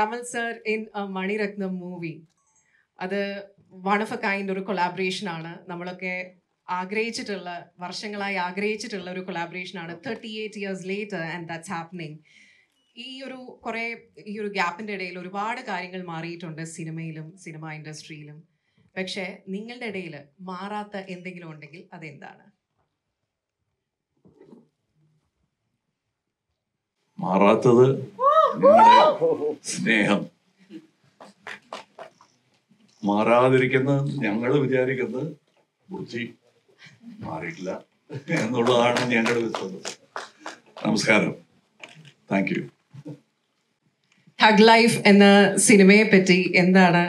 Kamal sir in a Mani Ratnam movie. അത് one of A kind ഒരു collaboration ആണ്. നമ്മളൊക്കെ ആഗ്രഹിച്ചിട്ടുള്ള, വർഷങ്ങളായി ആഗ്രഹിച്ചിട്ടുള്ള ഒരു കൊളാബറേഷൻ ആണ്. 38 years later and that's happening. ഈ ഒരു ഗ്യാപ്പിൻ്റെ ഇടയിൽ ഒരുപാട് കാര്യങ്ങൾ മാറിയിട്ടുണ്ട് സിനിമയിലും സിനിമ ഇൻഡസ്ട്രിയിലും. പക്ഷേ നിങ്ങളുടെ ഇടയിൽ മാറാത്ത എന്തെങ്കിലും ഉണ്ടെങ്കിൽ അതെന്താണ്? മാറാത്തത് നിങ്ങളുടെ സ്നേഹം. മാറാതിരിക്കുന്ന ഞങ്ങൾ വിചാരിക്കുന്നത് ബുദ്ധി മാറിയിട്ടില്ല എന്നുള്ളതാണ് ഞങ്ങളുടെ വിശ്വാസം. നമസ്കാരം. Thank you. തഗ് ലൈഫ് എന്ന സിനിമയെ പറ്റി എന്താണ്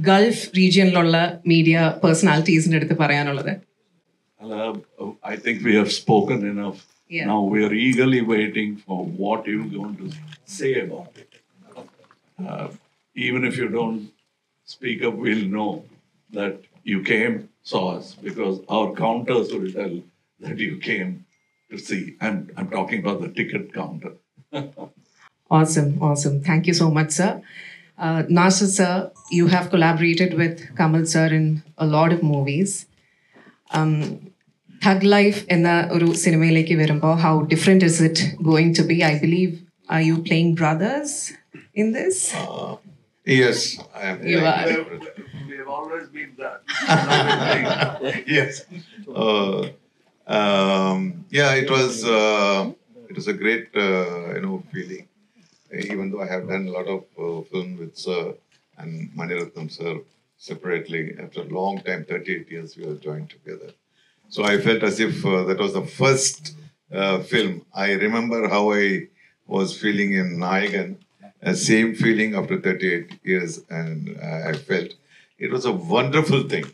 ഗൾഫ് റീജിയനിലുള്ള മീഡിയ പേഴ്സണാലിറ്റീസിന്റെ അടുത്ത് പറയാനുള്ളത്? I think we have spoken enough. Yeah. Now we are eagerly waiting for what you're going to say about it. Even if you don't speak up, we'll know that you came, saw us, because our counters will tell that you came to see. I'm talking about the ticket counter. Awesome. Thank you so much, sir. Nasir sir, you have collaborated with Kamal sir in a lot of movies. Thug Life എന്ന ഒരു സിനിമയിലേക്ക് വരുമ്പോൾ how different is it going to be? I believe, are you playing brothers in this? Yes, I am. You are. We have always been that. Yes. Yeah, it was a great feeling. Even though I have done a lot of film with Sir and Mani Ratnam sir separately, after a long time, 38 years, we have joined together. So I felt as if that was the first film. I remember how I was feeling in Nayagan, same feeling after 38 years, and I felt it was a wonderful thing.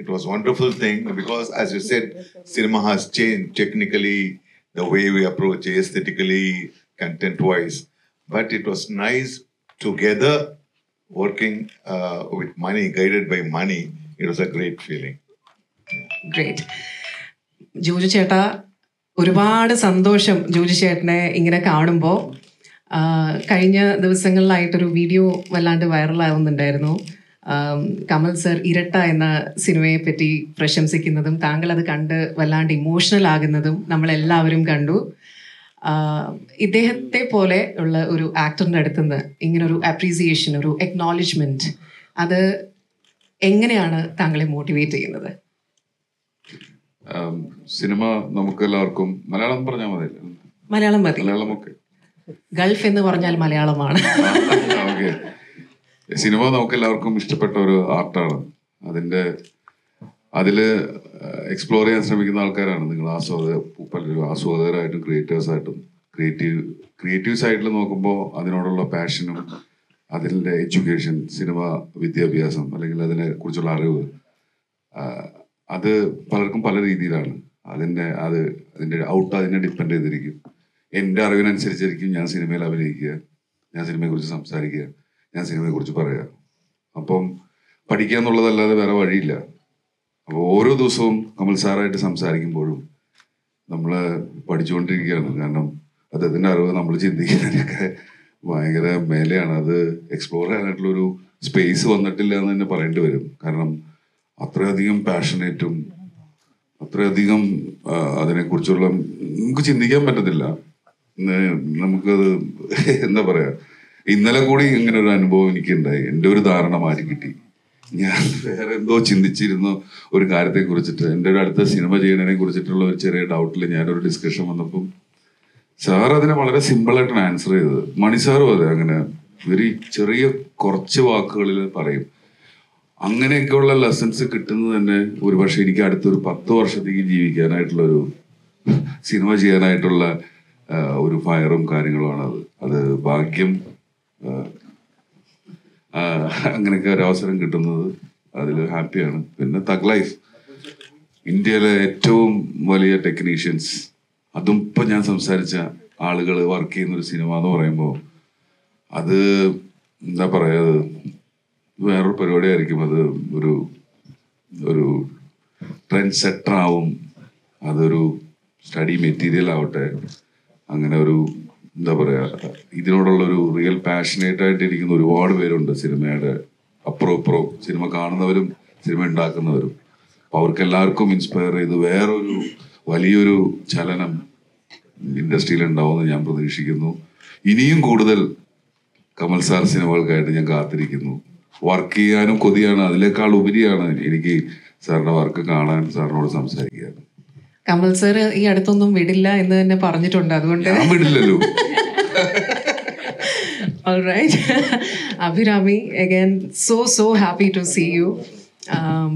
It was a wonderful thing because, as you said, cinema has changed technically, the way we approach aesthetically, content-wise. But it was nice together, working with Mani, guided by Mani. It was a great feeling. Great. Joju ചേട്ടാ, ഒരുപാട് സന്തോഷം ജോജു ചേട്ടനെ ഇങ്ങനെ കാണുമ്പോൾ. കഴിഞ്ഞ ദിവസങ്ങളിലായിട്ടൊരു video വല്ലാണ്ട് വൈറലാവുന്നുണ്ടായിരുന്നു. Kamal sir ഇരട്ട എന്ന സിനിമയെ പറ്റി പ്രശംസിക്കുന്നതും താങ്കൾ അത് കണ്ട് വല്ലാണ്ട് ഇമോഷണൽ ആകുന്നതും നമ്മളെല്ലാവരും കണ്ടു. ഇദ്ദേഹത്തെ പോലെ ഉള്ള ഒരു ആക്ടറിൻ്റെ അടുത്തുനിന്ന് ഇങ്ങനൊരു അപ്രീസിയേഷൻ, ഒരു അക്നോളജ്മെൻറ്റ്, അത് എങ്ങനെയാണ് താങ്കളെ മോട്ടിവേറ്റ് ചെയ്യുന്നത്? സിനിമ നമുക്ക് എല്ലാവർക്കും, മലയാളം പറഞ്ഞാൽ മതി. മലയാളം മതി. മലയാളമൊക്കെ. ഗൾഫ് എന്ന് പറഞ്ഞാൽ മലയാളമാണ്. ഓക്കെ. സിനിമ നമുക്ക് എല്ലാവർക്കും ഇഷ്ടപ്പെട്ട ഒരു ആർട്ടാണ്. അതില് എക്സ്പ്ലോർ ചെയ്യാൻ ശ്രമിക്കുന്ന ആൾക്കാരാണ് നിങ്ങൾ. പലരും ആസ്വാദകരായിട്ടും ക്രിയേറ്റേഴ്സായിട്ടും. ക്രിയേറ്റീവ് സൈഡിൽ നോക്കുമ്പോൾ അതിനോടുള്ള പാഷനും അതിൻ്റെ എഡ്യൂക്കേഷൻ, സിനിമ വിദ്യാഭ്യാസം അല്ലെങ്കിൽ അതിനെ കുറിച്ചുള്ള അറിവ്, അത് പലർക്കും പല രീതിയിലാണ്. അതിൻ്റെ ഔട്ട് അതിനെ ഡിപ്പെൻഡ് ചെയ്തിരിക്കും. എൻ്റെ അറിവിനനുസരിച്ചായിരിക്കും ഞാൻ സിനിമയിൽ അഭിനയിക്കുക, ഞാൻ സിനിമയെക്കുറിച്ച് സംസാരിക്കുക, ഞാൻ സിനിമയെക്കുറിച്ച് പറയുക. അപ്പം പഠിക്കുക എന്നുള്ളതല്ലാതെ വേറെ വഴിയില്ല. അപ്പോൾ ഓരോ ദിവസവും കമൽ സാറായിട്ട് സംസാരിക്കുമ്പോഴും നമ്മൾ പഠിച്ചുകൊണ്ടിരിക്കുകയാണ്. കാരണം അദ്ദേഹത്തിൻ്റെ അറിവ് നമ്മൾ ചിന്തിക്കുന്നതിനൊക്കെ ഭയങ്കര മേലെയാണ്. അത് എക്സ്പ്ലോർ ചെയ്യാനായിട്ടുള്ളൊരു സ്പേസ് വന്നിട്ടില്ല എന്ന് തന്നെ പറയേണ്ടി വരും. കാരണം അത്രയധികം പാഷനേറ്റും അത്രയധികം അതിനെക്കുറിച്ചുള്ള നമുക്ക് ചിന്തിക്കാൻ പറ്റത്തില്ല. നമുക്കത് എന്താ പറയുക, ഇന്നലെ കൂടി ഇങ്ങനെ ഒരു അനുഭവം എനിക്കുണ്ടായി. എൻ്റെ ഒരു ധാരണ മാറ്റി കിട്ടി. ഞാൻ വേറെ എന്തോ ചിന്തിച്ചിരുന്ന ഒരു കാര്യത്തെ കുറിച്ചിട്ട്, എൻ്റെ ഒരു അടുത്ത സിനിമ ചെയ്യുന്നതിനെ കുറിച്ചിട്ടുള്ള ഒരു ചെറിയ ഡൗട്ടിൽ ഞാനൊരു ഡിസ്കഷൻ വന്നപ്പം സാർ അതിനെ വളരെ സിമ്പിളായിട്ടാണ് ആൻസർ ചെയ്തത്. മണി സാറും അതെ, അങ്ങനെ വെരി ചെറിയ കുറച്ച് വാക്കുകളിൽ പറയും. അങ്ങനെയൊക്കെയുള്ള ലെസൺസ് കിട്ടുന്നത് തന്നെ ഒരുപക്ഷെ എനിക്ക് അടുത്തൊരു 10 വർഷത്തേക്ക് ജീവിക്കാനായിട്ടുള്ളൊരു സിനിമ ചെയ്യാനായിട്ടുള്ള ഒരു ഫയറും കാര്യങ്ങളുമാണ്. അത് ഭാഗ്യം. അങ്ങനെയൊക്കെ ഒരു അവസരം കിട്ടുന്നത് അതിൽ ഹാപ്പിയാണ്. പിന്നെ തഗ് ലൈഫ്, ഇന്ത്യയിലെ ഏറ്റവും വലിയ ടെക്നീഷ്യൻസ്, അതും ഇപ്പം ഞാൻ സംസാരിച്ച ആളുകൾ വർക്ക് ചെയ്യുന്നൊരു സിനിമ എന്ന് പറയുമ്പോൾ അത് എന്താ പറയുക, അത് വേറൊരു പരിപാടിയായിരിക്കും. അത് ഒരു ട്രെൻഡ് സെറ്റർ ആവും, അതൊരു സ്റ്റഡി മെറ്റീരിയൽ ആവട്ടെ, അങ്ങനെ ഒരു എന്താ പറയുക, ഇതിനോടുള്ളൊരു റിയൽ പാഷനേറ്റ് ആയിട്ട് ഇരിക്കുന്ന ഒരുപാട് പേരുണ്ട് സിനിമയുടെ അപ്പുറം സിനിമ കാണുന്നവരും സിനിമ ഉണ്ടാക്കുന്നവരും. അപ്പോൾ അവർക്ക് എല്ലാവർക്കും ഇൻസ്പയർ ചെയ്ത് വേറൊരു വലിയൊരു ചലനം ഇൻഡസ്ട്രിയിൽ ഉണ്ടാവുമെന്ന് ഞാൻ പ്രതീക്ഷിക്കുന്നു. ഇനിയും കൂടുതൽ കമൽ സാർ സിനിമകൾക്കായിട്ട് ഞാൻ കാത്തിരിക്കുന്നു. വർക്ക് ചെയ്യാനും കൊതിയാണ്. അതിനേക്കാൾ ഉപരിയാണ് എനിക്ക് സാറിന്റെ വർക്ക് കാണാൻ, സാറിനോട് സംസാരിക്കാൻ. കമൽ സർ ഈ അടുത്തൊന്നും വിടില്ല എന്ന് തന്നെ പറഞ്ഞിട്ടുണ്ട്, അതുകൊണ്ട് ഞാൻ വിടില്ലല്ലോ. All right. Abhirami, again, so happy to see you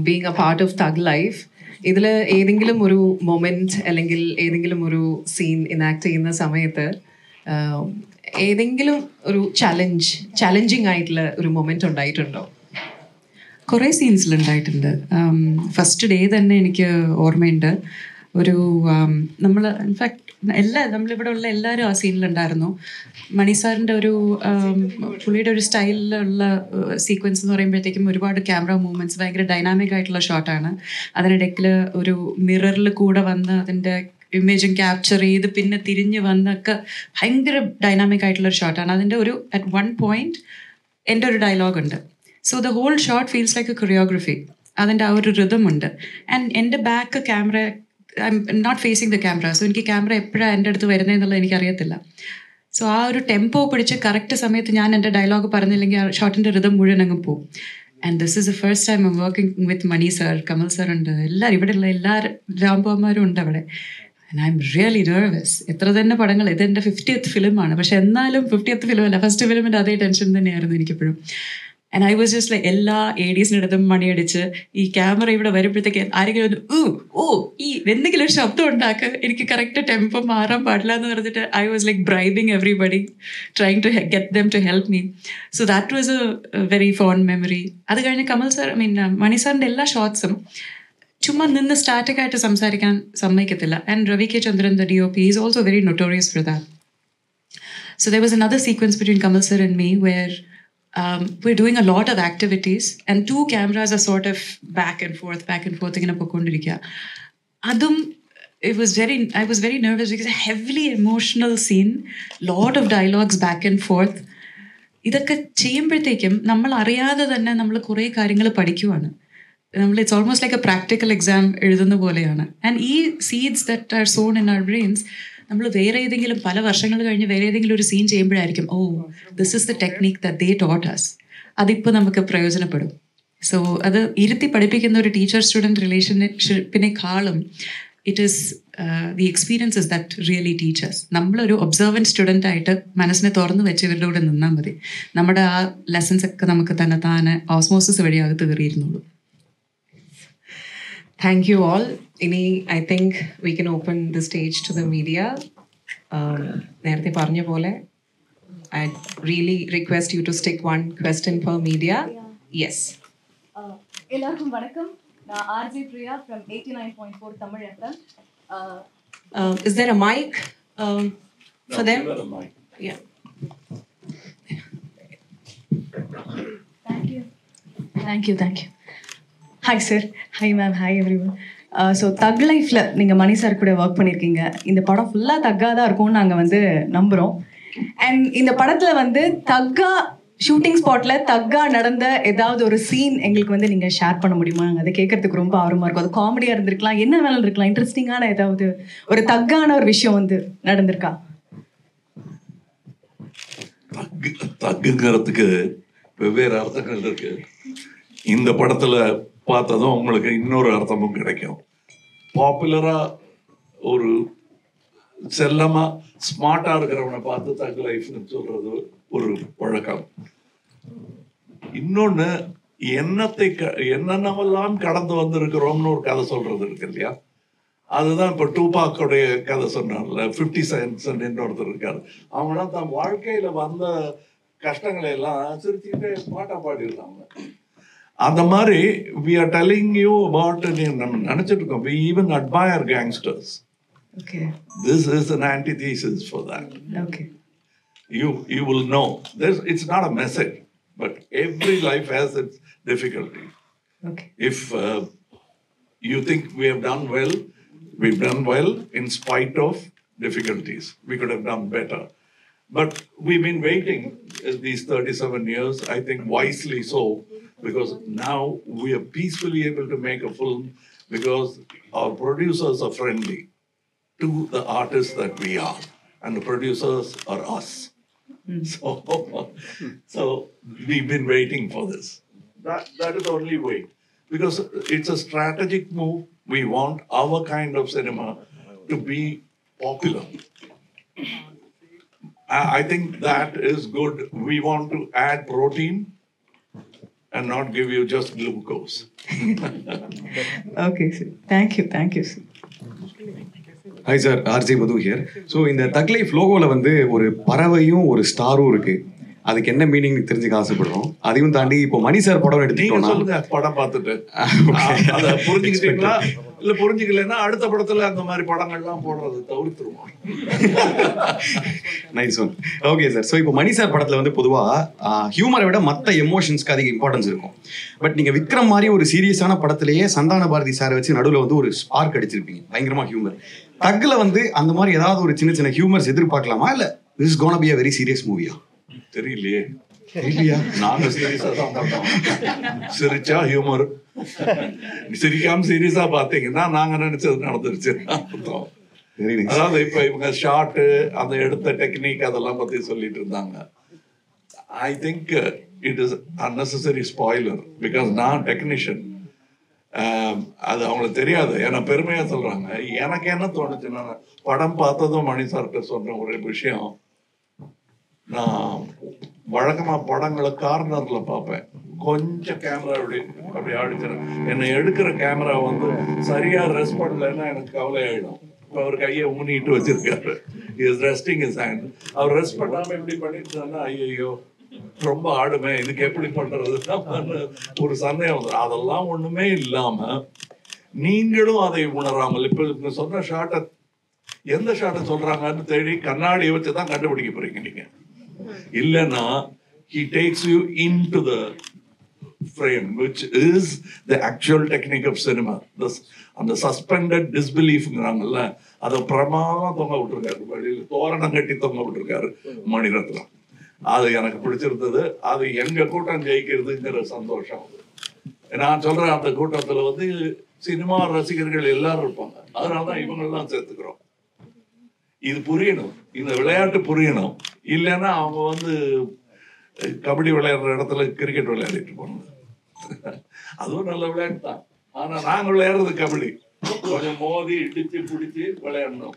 being a part of Thug Life. ഇതിൽ ഏതെങ്കിലും ഒരു മൊമെന്റ് അല്ലെങ്കിൽ ഏതെങ്കിലും ഒരു സീൻ ഇനാക്ട് ചെയ്യുന്ന സമയത്ത് ഏതെങ്കിലും ഒരു ചലഞ്ചിങ് ആയിട്ടുള്ള ഒരു മൊമെന്റ് ഉണ്ടായിട്ടുണ്ടോ? കുറേ സീൻസിലുണ്ടായിട്ടുണ്ട്. ഫസ്റ്റ് ഡേ തന്നെ എനിക്ക് ഓർമ്മയുണ്ട്. ഒരു നമ്മൾ ഇൻഫാക്ട് നമ്മളിവിടെ ഉള്ള എല്ലാവരും ആ സീനിലുണ്ടായിരുന്നു. മണി സാറിൻ്റെ പുള്ളിയുടെ ഒരു സ്റ്റൈലിലുള്ള സീക്വൻസ് എന്ന് പറയുമ്പോഴത്തേക്കും ഒരുപാട് ക്യാമറ മൂവ്മെൻറ്റ്സ്, ഭയങ്കര ഡൈനാമിക് ആയിട്ടുള്ള ഷോട്ടാണ്. അതിനിടയ്ക്ക് ഒരു മിററിൽ കൂടെ വന്ന് അതിൻ്റെ ഇമേജും ക്യാപ്ചർ ചെയ്ത് പിന്നെ തിരിഞ്ഞ് വന്നൊക്കെ ഭയങ്കര ഡൈനാമിക് ആയിട്ടുള്ളൊരു ഷോട്ടാണ്. അതിൻ്റെ അറ്റ് വൺ പോയിന്റ് എൻ്റെ ഒരു ഡയലോഗുണ്ട്. So the whole shot feels like a choreography. അതിൻ്റെ ആ ഒരു റിതമുണ്ട്. ആൻഡ് എൻ്റെ back camera, I'm not facing the camera. So എനിക്ക് ക്യാമറ എപ്പോഴാണ് എൻ്റെ അടുത്ത് വരുന്നതെന്നുള്ളത് എനിക്കറിയത്തില്ല. സോ ആ ഒരു ടെമ്പോ പിടിച്ച് കറക്റ്റ് സമയത്ത് ഞാൻ എൻ്റെ ഡയലോഗ് പറഞ്ഞില്ലെങ്കിൽ ആ ഷോട്ടിൻ്റെ റിതം മുഴുവൻ അങ്ങ് പോകും. And this is the first time I'm working with Mani sir, Kamal sir ഉണ്ട്, എല്ലാവരും ഇവിടെയുള്ള എല്ലാ രാംബോമാരും ഉണ്ട് അവിടെ. And I'm really nervous. എത്ര തന്നെ പടങ്ങൾ, ഇതെൻ്റെ 50th ഫിലിമാണ്, പക്ഷെ എന്നാലും 50th ഫിലിമല്ല, ഫസ്റ്റ് ഫിലിമിൻ്റെ അതേ ടെൻഷൻ തന്നെയായിരുന്നു എനിക്കെപ്പോഴും. And I was just like എല്ലാ ADsൻ്റെ അടുത്തും മണിയടിച്ച് ഈ ക്യാമറ ഇവിടെ വരുമ്പോഴത്തേക്ക് ആരെങ്കിലും ഒന്ന് ഈ എന്തെങ്കിലും ഒരു ശബ്ദം ഉണ്ടാക്കുക, എനിക്ക് കറക്റ്റ് ടെമ്പോ മാറാൻ പാടില്ല എന്ന് പറഞ്ഞിട്ട് I was like bribing everybody, trying to get them to help me. So that was a very fond memory. അത് കഴിഞ്ഞ് കമൽ സാർ, മണി സാറിൻ്റെ എല്ലാ ഷോട്ട്സും ചുമ്മാ നിന്ന് സ്റ്റാറ്റിക് ആയിട്ട് സംസാരിക്കാൻ സമ്മതിക്കത്തില്ല. And Ravi K Chandran, the DOP, is also very notorious for that. So there was another sequence between Kamal sir and me where we're doing a lot of activities and two cameras are sort of back and forth ഇങ്ങനെ പൊയ്ക്കൊണ്ടിരിക്കുക. അതും I was very nervous because a heavily emotional scene, lot of dialogues back and forth. ഇതൊക്കെ ചെയ്യുമ്പോഴത്തേക്കും നമ്മൾ അറിയാതെ തന്നെ നമ്മൾ കുറേ കാര്യങ്ങൾ പഠിക്കുവാണ്. It's almost like a practical exam എഴുതുന്ന പോലെയാണ്. ആൻഡ് ഈ seeds that are sown in our brains നമ്മൾ വേറെ ഏതെങ്കിലും പല വർഷങ്ങൾ കഴിഞ്ഞ് വേറെ ഏതെങ്കിലും ഒരു സീൻ ചെയ്യുമ്പോഴായിരിക്കും this is the technique that they taught us. അതിപ്പോൾ നമുക്ക് പ്രയോജനപ്പെടും. സോ അത് ഇരുത്തി പഠിപ്പിക്കുന്ന ഒരു ടീച്ചർ സ്റ്റുഡൻറ്റ് റിലേഷൻഷിപ്പിനേക്കാളും it is the experiences that really teachers. നമ്മളൊരു ഒബ്സർവൻറ്റ് സ്റ്റുഡൻ്റ് ആയിട്ട് മനസ്സിനെ തുറന്ന് വെച്ച് ഇവരുടെ കൂടെ നിന്നാൽ മതി. നമ്മുടെ ആ ലെസൺസ് ഒക്കെ നമുക്ക് താനെ ഓസ്മോസിസ് വഴി അകത്ത് കയറിയിരുന്നുള്ളൂ. Thank you all. I think we can open the stage to the media. നേരത്തെ പറഞ്ഞ പോലെ I really request you to stick one question per media. Yes. எல்லாருக்கும் வணக்கம். நான் RJ Priya from 89.4 Tamil FM. Is there a mic for them? Give her a mic. Yeah. Thank you. Hi sir. Hi ma'am. Hi everyone. So தக் லைஃப்பில் நீங்கள் மணி sir கூட work பண்ணியிருக்கீங்க. இந்த படம் ஃபுல்லாக தக்காக தான் இருக்கும்னு நாங்கள் நம்புகிறோம். அண்ட் இந்த படத்தில் தக்கா ஷூட்டிங் ஸ்பாட்டில் தக்கா நடந்த ஏதாவது ஒரு சீன் எங்களுக்கு நீங்கள் ஷேர் பண்ண முடியுமா? அதை கேட்கறதுக்கு ரொம்ப ஆர்வமாக இருக்கும். அது காமெடியாக இருந்திருக்கலாம், என்ன வேணாலும் இருக்கலாம், இன்ட்ரெஸ்டிங்கான ஏதாவது ஒரு தக்கான ஒரு விஷயம் நடந்திருக்கா? தக்குங்கிறதுக்கு வெவ்வேறு அர்த்தங்கள் இருக்கு. இந்த படத்துல பார்த்ததும் உங்களுக்கு இன்னொரு அர்த்தமும் கிடைக்கும். பாப்புலரா ஒரு செல்லமா ஸ்மார்ட்டா இருக்கிறவனை பார்த்து தக் லைஃப்னு சொல்றது ஒரு பழக்கம். இன்னொன்னு என்னென்னவெல்லாம் கடந்து வந்திருக்கிறோம்னு ஒரு கதை சொல்றது இருக்கு இல்லையா? அதுதான் இப்ப டூபாக்கோடைய கதை சொன்னார்ல, 50 சென்ட்ஸ் ஒருத்தர் இருக்காரு. அவங்களாம் தன் வாழ்க்கையில வந்த கஷ்டங்களை எல்லாம் சிரிச்சுக்கிட்டே பாட்டா பாடிடுறாங்க. அந்த மாதிரி we are telling you about நம்ம நினைச்சிட்டு இருக்கோம். We even admire gangsters. Okay. This is an antithesis for that. Okay. You will know. It's not a message, but every life has its difficulty. Okay. If you think we have done well, we've done well in spite of difficulties. We could have done better. But we've been waiting these 37 years, I think wisely so, because now we are peacefully able to make a film because our producers are friendly to the artists that we are, and the producers are us. So we've been waiting for this. That is the only way, because it's a strategic move. We want our kind of cinema to be popular. I think that is good. We want to add protein and not give you just glucose. Okay, sir. Thank you, sir. Hi sir, RJ Madhu here. So இந்த தக் life லோகோவில் வந்து ஒரு பறவையும் ஒரு ஸ்டாரும் இருக்கு. அதுக்கு என்ன meaning தெரிஞ்சுக்க ஆசைப்படுறோம். அதையும் தாண்டி இப்போ மணி சார் படம் நீங்க எடுத்துக்கிட்டோம்னா சொல்லுங்க, படம் பார்த்துட்டு அதை புரிஞ்சுக்கிட்டீங்களா? இல்ல புரிஞ்சுக்கலன்னா அடுத்த படத்துல அந்த மாதிரி படங்கள்லாம் போடுறது தவிர்த்துருவோம். Nice one. Okay sir. So இப்போ மணி சார் படத்தில் வந்து பொதுவாக ஹியூமரை விட மற்ற எமோஷன்ஸ்க்கு அதிக இம்பார்ட்டன்ஸ் இருக்கும். பட் நீங்கள் விக்ரம் மாதிரி ஒரு சீரியஸான படத்திலேயே சந்தான பாரதி சாரை வச்சு நடுவில் வந்து ஒரு ஸ்பார்க் அடிச்சிருப்பீங்க, பயங்கரமாக ஹியூமர். தக்கில் வந்து அந்த மாதிரி ஏதாவது ஒரு சின்ன சின்ன ஹியூமர்ஸ் எதிர்பார்க்கலாமா, இல்லை this is gonna be a very serious மூவியா? தெரியலையே. நாங்க சீரியஸா தான் பண்ணோம். சிரிச்சா ஹியூமர், சிரிக்காம சீரியஸா பாத்தீங்கன்னா நாங்க நினைச்சது நடந்துருச்சு அர்த்தம். அதாவது இப்ப இவங்க ஷார்ட் அந்த எடுத்த டெக்னிக் அதெல்லாம் பத்தி சொல்லிட்டு இருந்தாங்க. I think it is unnecessary spoiler, because நான் டெக்னீஷியன். அது அவங்களுக்கு தெரியாது. ஏன்னா பெருமையா சொல்றாங்க. எனக்கு என்ன தோணுச்சுன்னா, படம் பார்த்ததும் மணி சார்கிட்ட சொல்ற ஒரு விஷயம், நான் வழக்கமா படங்களை கார்னர்ல பார்ப்பேன். கொஞ்சம் கேமரா அப்படி ஆடிச்சிடும். என்னை எடுக்கிற கேமரா வந்து சரியா ரெஸ்ட் பண்ணலன்னா எனக்கு கவலை ஆயிடும். இப்போ அவர் கையை ஊனிட்டு வச்சிருக்காரு, இஸ் ரெஸ்டிங் இஸ் ஹேண்ட். அவர் ரெஸ்ட் பண்ணாம எப்படி பண்ணிட்டு ஐயோ ரொம்ப ஆடுமே, இதுக்கு எப்படி பண்றது ஒரு சந்தேகம் வந்துடும். அதெல்லாம் ஒண்ணுமே இல்லாம நீங்களும் அதை உணராமல் இப்ப சொன்ன ஷார்ட்டை எந்த ஷார்ட்டை சொல்றாங்கன்னு தேடி கண்ணாடியை வச்சுதான் கண்டுபிடிக்க போறீங்க நீங்க. இல்லைன்னா he takes you into the frame, which is the actual technique of cinema. அந்த சஸ்பெண்டட் டிஸ்பிலீஃப்ங்கிறாங்கல்ல, அதை பிரமாதமா தொங்க விட்டுருக்காரு. வெளியில் தோரணம் கட்டி தொங்க விட்டுருக்காரு மணிரத்னம். அது எனக்கு பிடிச்சிருந்தது. அது எங்க கூட்டம் ஜெயிக்கிறதுங்கிற சந்தோஷம். நான் சொல்றேன், அந்த கூட்டத்துல வந்து சினிமா ரசிகர்கள் எல்லாரும் இருப்பாங்க. அதனாலதான் இவங்கெல்லாம் சேர்த்துக்கிறோம். இது புரியணும், இந்த விளையாட்டு புரியணும். இல்லைன்னா அவங்க வந்து கபடி விளையாடுற இடத்துல கிரிக்கெட் விளையாடிட்டு போனாங்க. அதுவும் நல்ல விளையாட்டு தான். ஆனா நாங்க விளையாடுறது கபடி, கொஞ்சம் மோதி இடிச்சு பிடிச்சி விளையாடணும்.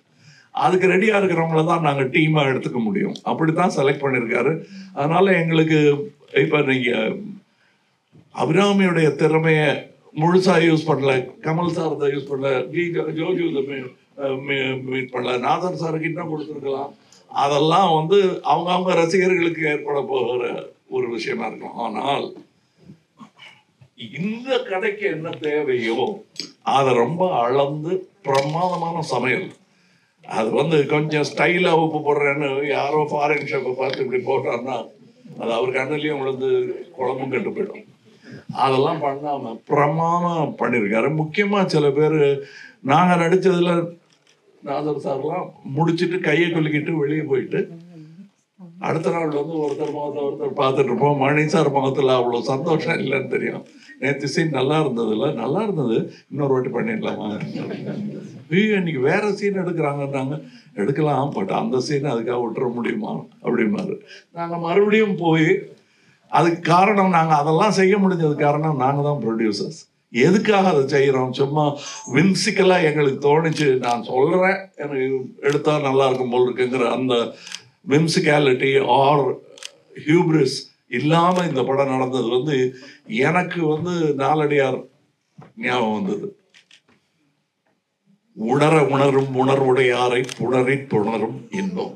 அதுக்கு ரெடியா இருக்கிறவங்கள தான் நாங்க டீமா எடுத்துக்க முடியும். அப்படித்தான் செலக்ட் பண்ணிருக்காரு. அதனால எங்களுக்கு இப்ப நீங்க அபிராமியுடைய திறமைய முழுசா யூஸ் பண்ணல, கமல் சார் தான் யூஸ் பண்ணல, ஜோஜு மீட் பண்ணல, நாதர் சாருக்கு இன்னும் கொடுத்துருக்கலாம். அதெல்லாம் வந்து அவங்க ரசிகர்களுக்கு ஏற்பட போகிற ஒரு விஷயமா இருக்கும். ஆனால் இந்த கதைக்கு என்ன தேவையோ அதை ரொம்ப அளந்து பிரமாதமான சமையல். அது வந்து கொஞ்சம் ஸ்டைலா உப்பு போடுறேன்னு யாரோ ஃபாரின் ஷெஃப்பை பார்த்து இப்படி போட்டாருன்னா அது அவர் கண்ணிலையும் விழுந்து குழம்பும் கெட்டு போயிடும். அதெல்லாம் பண்ணாம பிரமாதம் பண்ணியிருக்காரு. முக்கியமா சில பேர் நாங்க நடிச்சதுல நாதர் சார்லாம் முடிச்சுட்டு கையை கொல்லிக்கிட்டு வெளியே போயிட்டு அடுத்த நாள் வந்து ஒருத்தர் முகத்தை ஒருத்தர் பார்த்துட்டு இருப்போம். மணி சார் முகத்துல அவ்வளவு சந்தோஷம் இல்லைன்னு தெரியும். நேற்று சீன் நல்லா இருந்ததுல, நல்லா இருந்தது, இன்னொரு வாட்டி பண்ணிடலாமா, இன்னைக்கு வேற சீன் எடுக்கிறாங்கன்னாங்க. எடுக்கலாம், பட் அந்த சீன் அதுக்காக விட்டுற முடியுமா அப்படிமாரு. நாங்க மறுபடியும் போய் அதுக்கு காரணம், நாங்க அதெல்லாம் செய்ய முடிஞ்சது காரணம் நாங்க தான் ப்ரொடியூசர்ஸ். எதுக்காக அதை செய்யறோம்? சும்மா விம்சிக்கலா எங்களுக்கு தோணுச்சு. நான் சொல்றேன் எனக்கு எடுத்தா நல்லா இருக்கும் போல் இருக்குங்கிற அந்த விம்சிகாலிட்டி ஆர் ஹியூப்ரிஸ் இல்லாம இந்த படம் நடந்தது வந்து எனக்கு வந்து நாலடியார் ஞாபகம் வந்தது. உணரும் உணர்வுடையாரை புணரி புணரும் இன்பம்,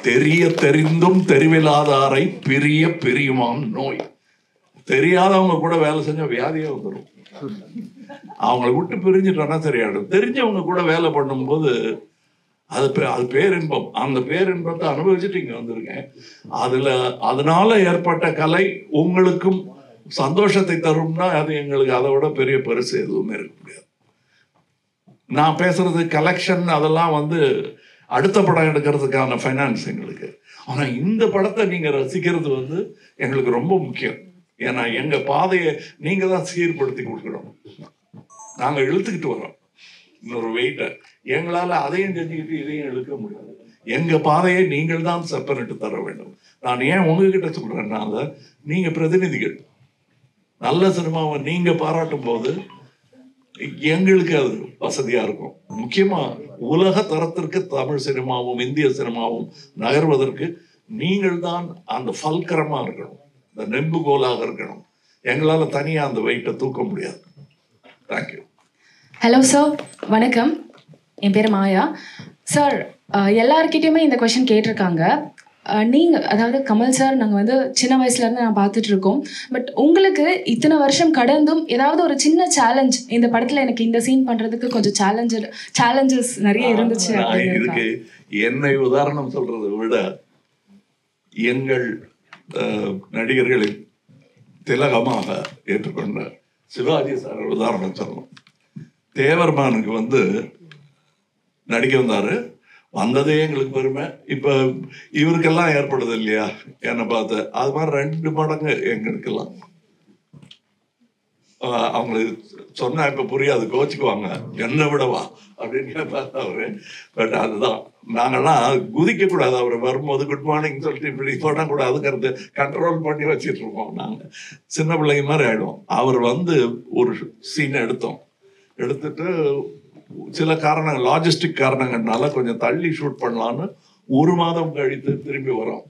தெரிய தெரிந்தும் தெரிவில்லாதாரை பிரியுமாம் நோய். தெரியாதவங்க கூட வேலை செஞ்சா வியாதியே வந்துடும். அவங்களை விட்டு பிரிஞ்சுட்டோன்னா சரியாயிடும். தெரிஞ்சவங்க கூட வேலை பண்ணும்போது அது பேரின்பம். அந்த பேரின்பத்தை அனுபவிச்சுட்டு இங்க வந்திருக்கேன். அதனால ஏற்பட்ட கலை உங்களுக்கும் சந்தோஷத்தை தரும்னா அது எங்களுக்கு அதை விட பெரிய பரிசு எதுவுமே இருக்க முடியாது. நான் பேசுறது கலெக்ஷன் அதெல்லாம் வந்து அடுத்த படம் எடுக்கிறதுக்கான ஃபைனான்ஸ் எங்களுக்கு. ஆனால் இந்த படத்தை நீங்கள் ரசிக்கிறது வந்து எங்களுக்கு ரொம்ப முக்கியம். ஏன்னா எங்கள் பாதையை நீங்கள் தான் சீர்படுத்தி கொடுக்கணும். நாங்கள் இழுத்துக்கிட்டு வரோம் இன்னொரு வெயிட்டை. எங்களால் அதையும் செஞ்சுக்கிட்டு இதையும் இழுக்க முடியாது. எங்கள் பாதையை நீங்கள் தான் செப்பரேட்டு தர வேண்டும். நான் ஏன் உங்ககிட்ட சொல்கிறேன்னால, நீங்கள் பிரதிநிதிகள். நல்ல சினிமாவை நீங்கள் பாராட்டும் போது எங்களுக்கு அது வசதியாக இருக்கும். முக்கியமாக உலக தரத்திற்கு தமிழ் சினிமாவும் இந்திய சினிமாவும் நகர்வதற்கு நீங்கள் தான் அந்த ஃபல்கரமாக இருக்கணும், இந்த நெம்புகோலாக இருக்கணும். எங்களால் தனியாக அந்த வெயிட்டை தூக்க முடியாது. தேங்க்யூ. ஹலோ சார், வணக்கம். என் பேர் மாயா. சார், எல்லாருக்கிட்டையுமே இந்த கொஷின் கேட்டிருக்காங்க. நீங்கள், அதாவது கமல் சார், நாங்கள் வந்து சின்ன வயசுலேருந்து நான் பார்த்துட்டு இருக்கோம். பட் உங்களுக்கு இத்தனை வருஷம் கடந்தும் ஏதாவது ஒரு சின்ன சேலஞ்ச், இந்த படத்தில் எனக்கு இந்த சீன் பண்ணுறதுக்கு கொஞ்சம் சேலஞ்சஸ் நிறைய இருந்துச்சு? இதுக்கு என்னை உதாரணம் சொல்றதை விட எங்கள் நடிகர்களின் திலகமாக ஏற்றுக்கொண்ட சிவாஜி சார் உதாரணம் சொல்லணும். தேவர்மானுக்கு வந்து நடிக்க வந்தாரு. வந்ததே எங்களுக்கு பெருமை. இப்போ இவருக்கெல்லாம் ஏற்படுது இல்லையா என்னை பார்த்து, அது மாதிரி 2 மடங்கு எங்களுக்கெல்லாம். அவங்களுக்கு சொன்னா இப்ப புரியாது, கோச்சுக்குவாங்க, என்ன விடவா அப்படின்னு கேட்பாரு அவரு. பட் அதுதான், நாங்கெல்லாம் குதிக்க கூடாது. அவர் வரும்போது குட் மார்னிங் சொல்லிட்டு இப்படி சொல்லக்கூடாதுங்கிறது கண்ட்ரோல் பண்ணி வச்சிட்டு இருப்போம். நாங்க சின்ன பிள்ளைங்க மாதிரி ஆயிடுவோம். அவர் வந்து ஒரு சீனை எடுத்துட்டு சில காரணங்கள், லாஜிஸ்டிக் காரணங்கள்னால கொஞ்சம் தள்ளி ஷூட் பண்ணலான்னு 1 மாதம் கழித்து திரும்பி வரோம்.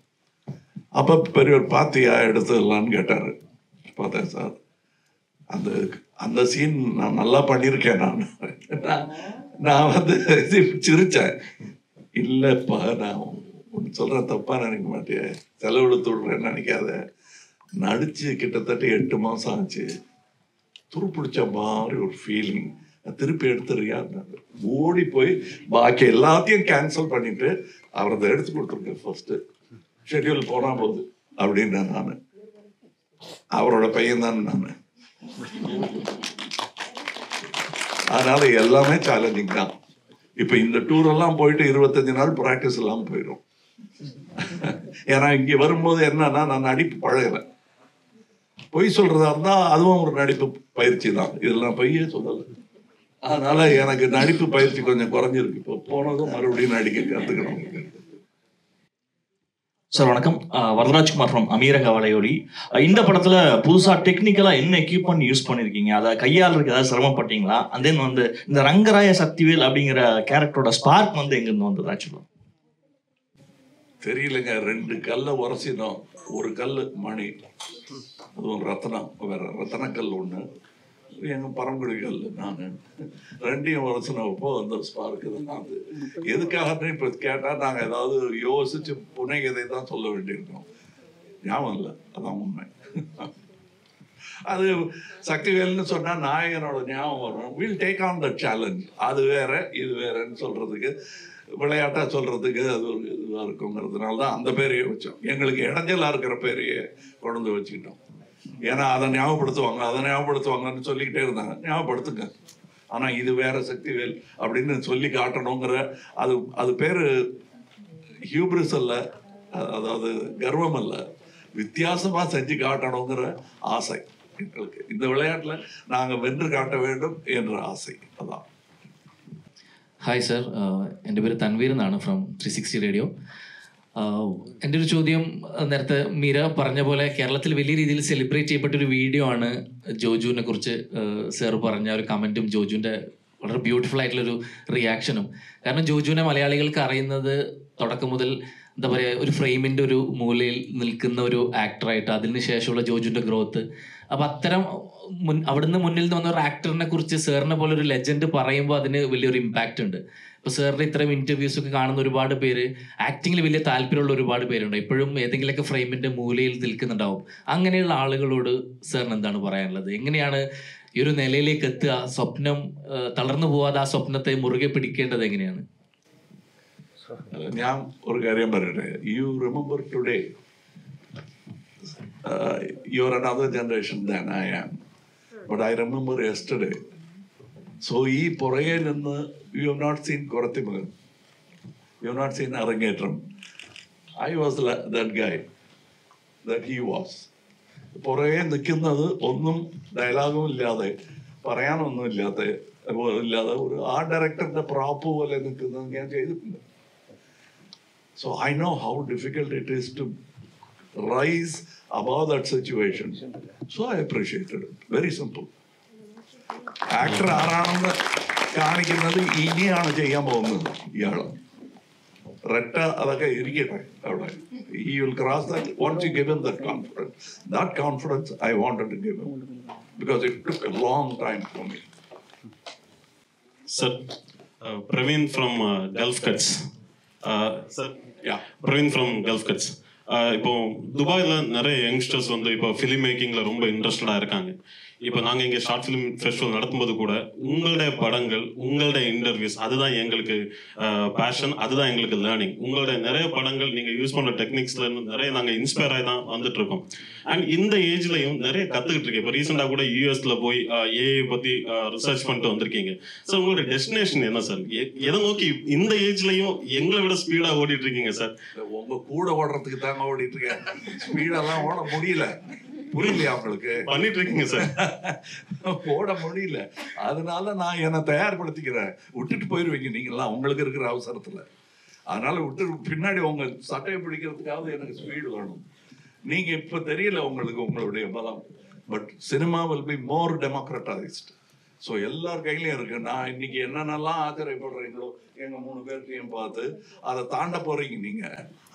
அப்ப பெரியவர் பாத்தியா எடுத்துடலான்னு கேட்டாரு. பார்த்தேன் சார், அந்த சீன் நான் நல்லா பண்ணியிருக்கேன். நான் வந்து சிரிச்சேன். இல்லப்பா, நான் ஒன்று சொல்றேன், தப்பா நினைக்க மாட்டேன், செலவிழுத்து விடுறேன்னு நினைக்காத. நடிச்சு கிட்டத்தட்ட 8 மாசம் ஆச்சு. துருப்பிடிச்ச மாதிரி ஒரு ஃபீலிங். திருப்பி எடுத்துறியா? ஓடி போய் பாக்கி எல்லாத்தையும் கேன்சல் பண்ணிட்டு அவரதை எடுத்து கொடுத்துருக்கேன். ஃபர்ஸ்ட் ஷெட்யூல் போனா போகுது அப்படின்னு நான், அவரோட பையன் தான் நான். அதனால எல்லாமே சேலஞ்சிங் தான். இப்ப இந்த டூர் எல்லாம் போயிட்டு 25 நாள் ப்ராக்டிஸ் எல்லாம் போயிடும். ஏன்னா இங்க வரும்போது என்னன்னா, நான் நடிப்பு பழகலை. பொய் சொல்றதா இருந்தா அதுவும் ஒரு நடிப்பு பயிற்சி தான். இதெல்லாம் பொய்யே சொல்லலை. அதனால எனக்கு நடிப்பு பயிற்சி கொஞ்சம் குறைஞ்சிருக்கு. இப்போ போனதும் மறுபடியும் நடிக்க கற்றுக்கணும். சார் வணக்கம், வரதராஜ்குமார் ஃப்ரம் அமீரக வலையொலி. இந்த படத்துல புதுசா டெக்னிக்கலா என்ன எக்யூப்மெண்ட் யூஸ் பண்ணிருக்கீங்க? அதை கையாளுறதுக்கு ஏதாவது சிரமப்பட்டீங்களா? அண்ட் தென் வந்து இந்த ரங்கராய சக்திவேல் அப்படிங்கிற கேரக்டரோட ஸ்பார்க் வந்து எங்க இருந்து வந்தது? ஆக்சுவலா தெரியலங்க. 2 கல்லை உரசினோம். ஒரு கல் மணி, அதுவும் ரத்தனம், வேற ரத்தனக்கல் ஒன்று, எங்க பரங்குடி கல். நான் 2ஐயும் உரசினப்போ அந்த ஸ்பார்க்கு தான். அது எதுக்காகன்னு இப்போ கேட்டால் நாங்கள் ஏதாவது யோசிச்சு புனைகதை தான் சொல்ல வேண்டியிருக்கோம். ஞாபகம் இல்லை, அதான் உண்மை. அது சக்திவேல்னு சொன்னா நாயகனோட ஞாபகம் வரும். Will take on the challenge. அது வேற இது வேறன்னு சொல்றதுக்கு, விளையாட்டா சொல்றதுக்கு அது ஒரு இதுவாக இருக்குங்கிறதுனால தான் அந்த பேரையே வச்சோம். எங்களுக்கு இடைஞ்சலா இருக்கிற பேரையே கொண்டு வச்சுக்கிட்டோம். ஏன்னா அதை ஞாபகப்படுத்துவாங்கன்னு சொல்லிக்கிட்டே இருந்தாங்க. ஞாபகப்படுத்துங்க, ஆனா இது வேற சக்திவேல் அப்படின்னு சொல்லி காட்டணுங்கிற அது பேரு ஹியூப்ரிஸ் அல்ல, அதாவது கர்வம் அல்ல, வித்தியாசமா செஞ்சு காட்டணுங்கிற ஆசை எங்களுக்கு. இந்த விளையாட்டுல நாங்க வென்று കാട്ട வேண்டும் என்ற ആസை. അതാണ്. ഹായ് സർ, എൻ്റെ പേര് തൻവീർ എന്നാണ് ഫ്രം 360 റേഡിയോ. എൻ്റെ ഒരു ചോദ്യം, നേരത്തെ മീര പറഞ്ഞ പോലെ കേരളത്തിൽ വലിയ രീതിയിൽ സെലിബ്രേറ്റ് ചെയ്യപ്പെട്ടൊരു വീഡിയോ ആണ് ജോജുവിനെ കുറിച്ച് സാർ പറഞ്ഞ ഒരു കമൻറ്റും ജോജുവിൻ്റെ വളരെ ബ്യൂട്ടിഫുൾ ആയിട്ടുള്ളൊരു റിയാക്ഷനും. കാരണം ജോജുവിനെ മലയാളികൾക്ക് അറിയുന്നത് തുടക്കം മുതൽ എന്താ പറയുക, ഒരു ഫ്രെയിമിൻ്റെ ഒരു മൂലയിൽ നിൽക്കുന്ന ഒരു ആക്ടറായിട്ട്, അതിന് ശേഷമുള്ള ജോജുവിൻ്റെ ഗ്രോത്ത്. അപ്പം അത്തരം അവിടുന്ന് മുന്നിൽ നിന്ന് വന്ന ഒരു ആക്ടറിനെ കുറിച്ച് സാറിനെ പോലെ ഒരു ലെജൻഡ് പറയുമ്പോൾ അതിന് വലിയൊരു ഇമ്പാക്റ്റ് ഉണ്ട്. ഇപ്പോൾ സാറിൻ്റെ ഇത്തരം ഇൻ്റർവ്യൂസൊക്കെ കാണുന്ന ഒരുപാട് പേര്, ആക്ടിങ്ങിൽ വലിയ താല്പര്യമുള്ള ഒരുപാട് പേരുണ്ട്, ഇപ്പോഴും ഏതെങ്കിലുമൊക്കെ ഫ്രെയിമിൻ്റെ മൂലയിൽ നിൽക്കുന്നുണ്ടാവും. അങ്ങനെയുള്ള ആളുകളോട് സാറിന് എന്താണ് പറയാനുള്ളത്? എങ്ങനെയാണ് ഈ ഒരു നിലയിലേക്ക് എത്തുക? സ്വപ്നം തളർന്നു പോവാതെ ആ സ്വപ്നത്തെ മുറുകെ പിടിക്കേണ്ടത് എങ്ങനെയാണ്? ഞാൻ ഒരു കാര്യം പറയട്ടെ. You remember today, you are another generation than I am, but I remember yesterday. So ഈ പുറകെ നിന്ന് you have not seen Kurathimagan. You not seen Arangetram. I was that guy that he was. പുറകെ നിൽക്കുന്നത് ഒന്നും ഡയലോഗും ഇല്ലാതെ പറയാനൊന്നും ഇല്ലാതെ ഒരു ആ ഡയറക്ടറിന്റെ പ്രാപ്പ് പോലെ നിൽക്കുന്നത് ഞാൻ ചെയ്തിട്ടുണ്ട്. So I know how difficult it is to rise above that situation. So I appreciated it. Very simple. Actor ആരാണെന്ന് കാണിക്കുന്നത് ഇനിയാണ് ചെയ്യാൻ പോകുന്നത് ഇയാള്. റെട്ട അതൊക്കെ ഇരിക്കട്ടെ അവിടെ. He will cross that once you give him that confidence. That confidence I wanted to give him because it took a long time for me. Sir, Praveen from Gulf Cuts. Sir, yeah, Praveen from Gulf Cuts. இப்போ துபாயில் நிறைய youngsters வந்து இப்போ film மேக்கிங்கில் ரொம்ப இன்ட்ரெஸ்டடாக இருக்காங்க. இப்போ நாங்கள் இங்கே ஷார்ட் ஃபிலிம் ஃபெஸ்டிவல் நடத்தும்போது கூட உங்களுடைய படங்கள், உங்களுடைய இன்டர்வியூஸ், அதுதான் எங்களுக்கு பேஷன், அதுதான் எங்களுக்கு லேர்னிங். உங்களுடைய நிறைய படங்கள் நீங்கள் யூஸ் பண்ணுற டெக்னிக்ஸ்லேருந்து நிறைய நாங்கள் இன்ஸ்பயர் ஆகி தான் வந்துட்டு இருக்கோம். அண்ட் இந்த ஏஜ்லையும் நிறைய கற்றுக்கிட்டு இருக்கேன். இப்போ ரீசெண்டாக கூட யூஎஸ்ல போய் ஏஐ பற்றி ரிசர்ச் பண்ணிட்டு வந்திருக்கீங்க. சார் உங்களுடைய டெஸ்டினேஷன் என்ன சார்? எதை நோக்கி இந்த ஏஜ்லையும் எங்களை விட ஸ்பீடாக ஓடிட்டு இருக்கீங்க சார்? உங்கள் கூட ஓடுறதுக்கு தாங்க ஓடிட்டு இருக்கேன். ஸ்பீடெல்லாம் ஓட முடியல. புரியலையா உங்களுக்கு? பண்ணிட்டு இருக்கீங்க சார். ஓட முடியல. அதனால நான் என்னை தயார்படுத்திக்கிறேன். விட்டுட்டு போயிருவீங்க நீங்களாம் உங்களுக்கு இருக்கிற அவசரத்துல. அதனால விட்டு பின்னாடி உங்க சட்டையை பிடிக்கிறதுக்காவது எனக்கு ஸ்பீடு வேணும். நீங்க இப்ப தெரியல உங்களுக்கு உங்களுடைய பலம். But cinema will be more democratised. So எல்லார் கையிலையும் இருக்கு. நான் இன்னைக்கு என்னென்னலாம் ஆச்சரியப்படுறீங்களோ எங்க 3 பேர்த்தையும் பார்த்து அதை தாண்ட போறீங்க நீங்க.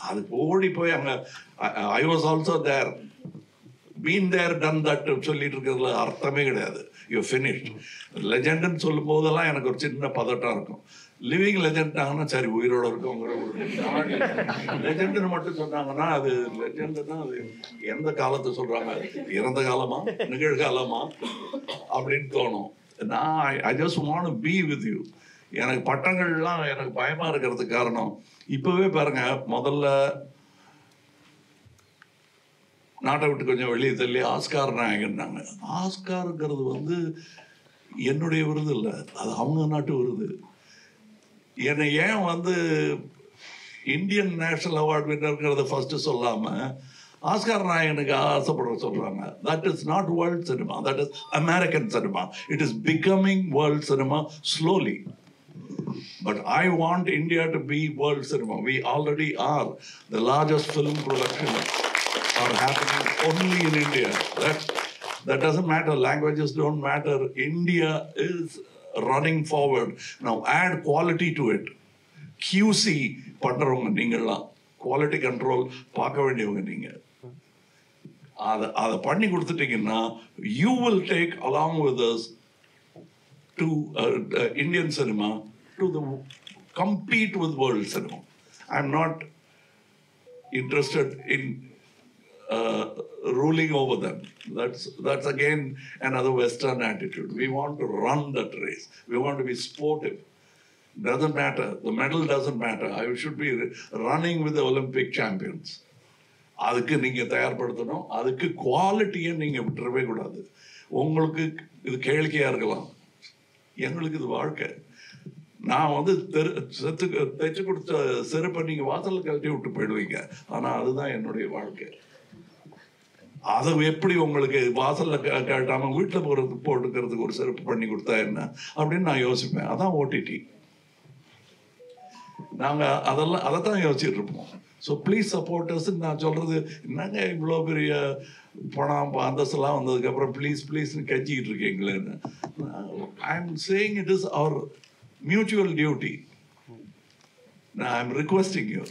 அதுக்கு ஓடி போய் அங்க I was also there, been there, done that சொல்லிட்டு இருக்கிறதுல அர்த்தமே கிடையாது. You finished. லெஜெண்டுன்னு சொல்லும் போதெல்லாம் எனக்கு ஒரு சின்ன பதட்டம் இருக்கும். லிவிங் லெஜெண்ட் ஆகுனா சரி உயிரோட இருக்கவங்க. லெஜெண்டுன்னு மட்டும் சொன்னாங்கன்னா அது லெஜெண்டுன்னா அது எந்த காலத்தை சொல்றாங்க? இறந்த காலமா நிகழ்காலமா அப்படின்னு தோணும். நான் I just want to be with you. எனக்கு பட்டங்கள்லாம் எனக்கு பயமா இருக்கிறதுக்கு காரணம் இப்பவே பாருங்க, முதல்ல நாட்டை விட்டு கொஞ்சம் வெளியே தள்ளி ஆஸ்கார் நாயகன்னாங்க. ஆஸ்காருங்கிறது வந்து என்னுடைய விருது இல்லை, அது அவங்க நாட்டு விருது. என்னை ஏன் வந்து இந்தியன் நேஷனல் அவார்டு வின்னருங்கிறத ஃபர்ஸ்ட் சொல்லாம ஆஸ்கார் நாயகனுக்கு ஆசைப்படுற சொல்றாங்க. That is not world cinema, that is American cinema. It is becoming world cinema slowly. But I want India to be world cinema. We already are. The largest film productions are happening only in India. That doesn't matter. Languages don't matter. India is running forward. Now add quality to it. QC பண்றவங்க நீங்களாம், quality control பார்க்க வேண்டியவங்க நீங்க. அதை பண்ணி கொடுத்துட்டீங்கன்னா you will take along with us to Indian cinema to compete with world cinema. I'm not interested in ruling over them. That's again another Western attitude. We want to run that race. We want to be sportive. Doesn't matter. The medal doesn't matter. I should be running with the Olympic champions. அதுக்கு நீங்க தயார்படுத்தணும். அதுக்கு குவாலிட்டியை நீங்க விட்டுறவே கூடாது. உங்களுக்கு இது கேளிக்கையா இருக்கலாம், எங்களுக்கு இது வாழ்க்கை. நான் வந்து தைச்சு கொடுத்த செருப்பை நீங்க வாசல்ல கழட்டி விட்டு போயிடுவீங்க. ஆனா அதுதான் என்னுடைய வாழ்க்கை. அதை எப்படி உங்களுக்கு வாசல்ல கழட்டாம வீட்டுல போட்டுக்கிறதுக்கு ஒரு செருப்பு பண்ணி கொடுத்தா என்ன அப்படின்னு நான் யோசிப்பேன். அதான் ஓடிடி. நாங்க அதைத்தான் யோசிச்சுட்டு இருப்போம். So please supporters. நான் சொல்றது என்னங்க இவ்வளோ பெரிய பணம் அந்தஸ்தெல்லாம் வந்ததுக்கப்புறம் ப்ளீஸ்னு கட்சிக்கிட்டு இருக்கீங்களேன்னு. I'm saying it is our mutual duty. Now I'm requesting you,